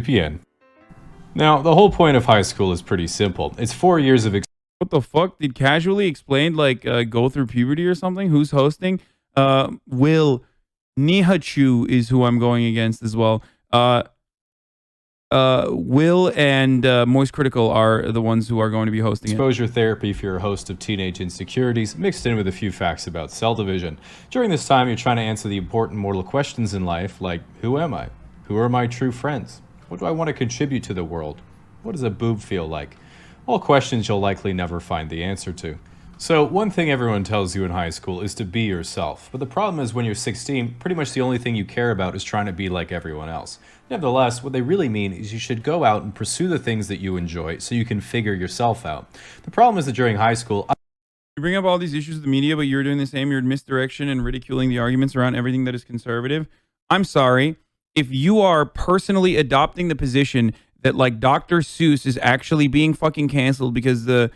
VPN. Now, the whole point of high school is pretty simple. It's 4 years of What the fuck? Did Casually Explained like go through puberty or something? Who's hosting? Will Nihachu is who I'm going against as well. Will and Moist Critical are the ones who are going to be hosting exposure therapy for your host of teenage insecurities, mixed in with a few facts about cell division. During this time, you're trying to answer the important mortal questions in life, like, who am I? Who are my true friends? What do I want to contribute to the world? What does a boob feel like? All questions you'll likely never find the answer to. So, one thing everyone tells you in high school is to be yourself. But the problem is when you're 16, pretty much the only thing you care about is trying to be like everyone else. Nevertheless, what they really mean is you should go out and pursue the things that you enjoy so you can figure yourself out. The problem is that during high school, you bring up all these issues with the media, but you're doing the same. You're misdirection and ridiculing the arguments around everything that is conservative. I'm sorry. If you are personally adopting the position that like Dr. Seuss is actually being fucking canceled because the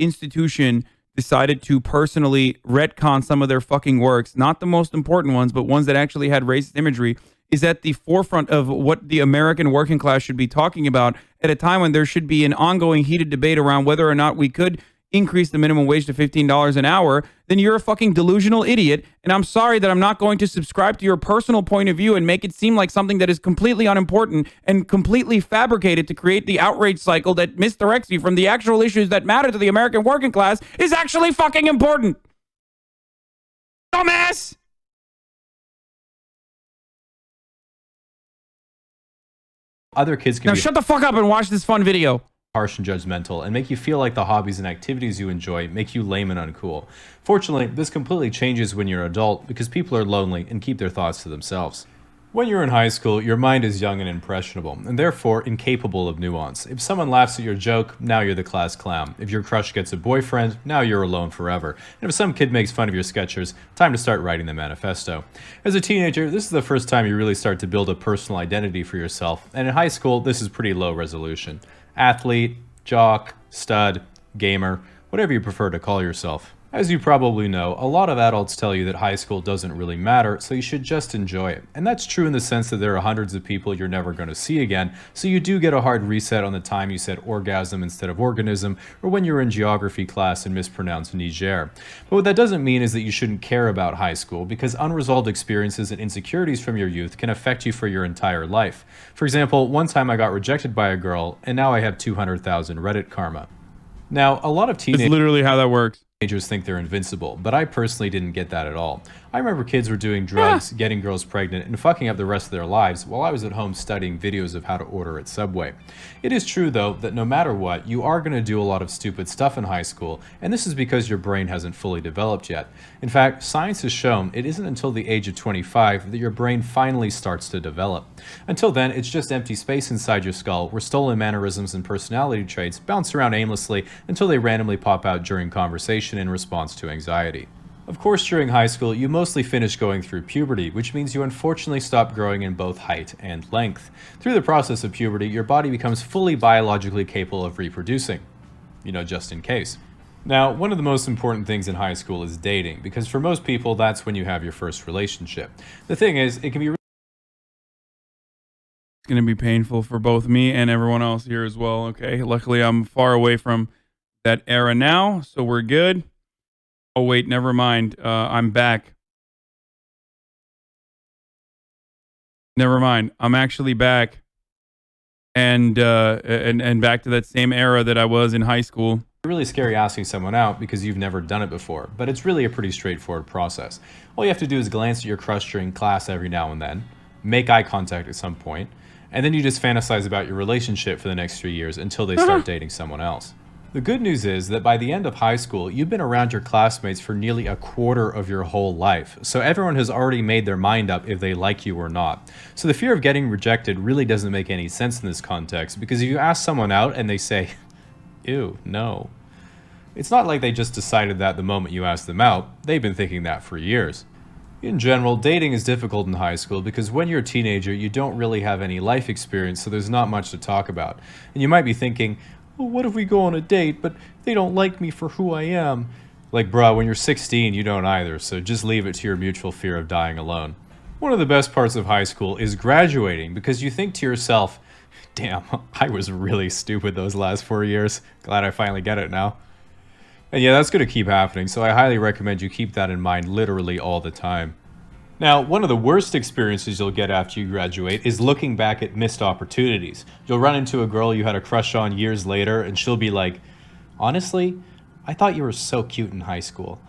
institution decided to personally retcon some of their fucking works, not the most important ones, but ones that actually had racist imagery, is at the forefront of what the American working class should be talking about at a time when there should be an ongoing heated debate around whether or not we could increase the minimum wage to $15 an hour, then you're a fucking delusional idiot. And I'm sorry that I'm not going to subscribe to your personal point of view and make it seem like something that is completely unimportant and completely fabricated to create the outrage cycle that misdirects you from the actual issues that matter to the American working class is actually fucking important. Dumbass! other kids can Now be shut the fuck up and watch this fun video. Harsh and judgmental and make you feel like the hobbies and activities you enjoy make you lame and uncool. Fortunately, this completely changes when you're an adult because people are lonely and keep their thoughts to themselves. When you're in high school, your mind is young and impressionable, and therefore incapable of nuance. If someone laughs at your joke, now you're the class clown. If your crush gets a boyfriend, now you're alone forever. And if some kid makes fun of your sketchers, time to start writing the manifesto. As a teenager, this is the first time you really start to build a personal identity for yourself, and in high school, this is pretty low resolution. Athlete, jock, stud, gamer, whatever you prefer to call yourself. As you probably know, a lot of adults tell you that high school doesn't really matter, so you should just enjoy it. And that's true in the sense that there are hundreds of people you're never going to see again, so you do get a hard reset on the time you said orgasm instead of organism, or when you're in geography class and mispronounced Niger. But what that doesn't mean is that you shouldn't care about high school, because unresolved experiences and insecurities from your youth can affect you for your entire life. For example, one time I got rejected by a girl, and now I have 200,000 Reddit karma. Now, a lot of That's literally how that works. Teenagers think they're invincible, but I personally didn't get that at all. I remember kids were doing drugs, getting girls pregnant, and fucking up the rest of their lives while I was at home studying videos of how to order at Subway. It is true, though, that no matter what, you are going to do a lot of stupid stuff in high school, and this is because your brain hasn't fully developed yet. In fact, science has shown it isn't until the age of 25 that your brain finally starts to develop. Until then, it's just empty space inside your skull where stolen mannerisms and personality traits bounce around aimlessly until they randomly pop out during conversation in response to anxiety. Of course, during high school, you mostly finish going through puberty, which means you unfortunately stop growing in both height and length. Through the process of puberty, your body becomes fully biologically capable of reproducing. Just in case. Now, one of the most important things in high school is dating, because for most people, that's when you have your first relationship. The thing is, it can be It's going to be painful for both me and everyone else here as well, okay? Luckily, I'm far away from that era now, so we're good. Oh, wait, never mind. I'm back. Never mind. I'm actually back. And back to that same era that I was in high school. really scary asking someone out because you've never done it before, but it's really a pretty straightforward process. All you have to do is glance at your crush during class every now and then, make eye contact at some point, and then you just fantasize about your relationship for the next 3 years until they start dating someone else. The good news is that by the end of high school, you've been around your classmates for nearly a quarter of your whole life, so everyone has already made their mind up if they like you or not. So the fear of getting rejected really doesn't make any sense in this context, because if you ask someone out and they say, ew, no, it's not like they just decided that the moment you asked them out. They've been thinking that for years. In general, dating is difficult in high school because when you're a teenager, you don't really have any life experience, so there's not much to talk about. And you might be thinking, well, what if we go on a date, but they don't like me for who I am? Like, bruh, when you're 16, you don't either, so just leave it to your mutual fear of dying alone. One of the best parts of high school is graduating because you think to yourself, damn, I was really stupid those last 4 years. Glad I finally get it now. And yeah, that's going to keep happening, so I highly recommend you keep that in mind literally all the time. Now, one of the worst experiences you'll get after you graduate is looking back at missed opportunities. You'll run into a girl you had a crush on years later, and she'll be like, honestly, I thought you were so cute in high school.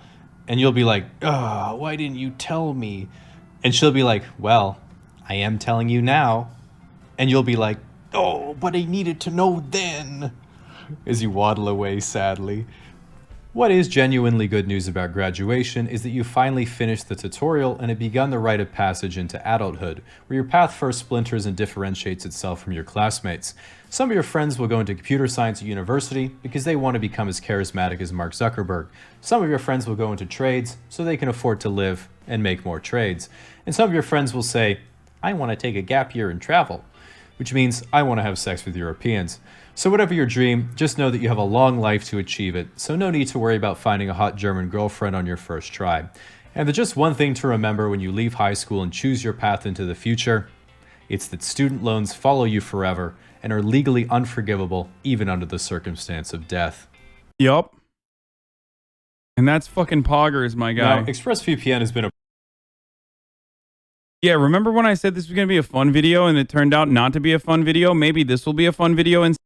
And you'll be like, why didn't you tell me? And she'll be like, well, I am telling you now. And you'll be like, oh, but I needed to know then. As you waddle away sadly. What is genuinely good news about graduation is that you finally finished the tutorial and have begun the rite of passage into adulthood, where your path first splinters and differentiates itself from your classmates. Some of your friends will go into computer science at university because they want to become as charismatic as Mark Zuckerberg. Some of your friends will go into trades so they can afford to live and make more trades. And some of your friends will say, I want to take a gap year and travel, which means I want to have sex with Europeans. So whatever your dream, just know that you have a long life to achieve it, so no need to worry about finding a hot German girlfriend on your first try. And there's just one thing to remember when you leave high school and choose your path into the future. It's that student loans follow you forever and are legally unforgivable even under the circumstance of death. Yup. And that's fucking poggers, my guy. Now, ExpressVPN has been a Yeah, remember when I said this was going to be a fun video and it turned out not to be a fun video? Maybe this will be a fun video and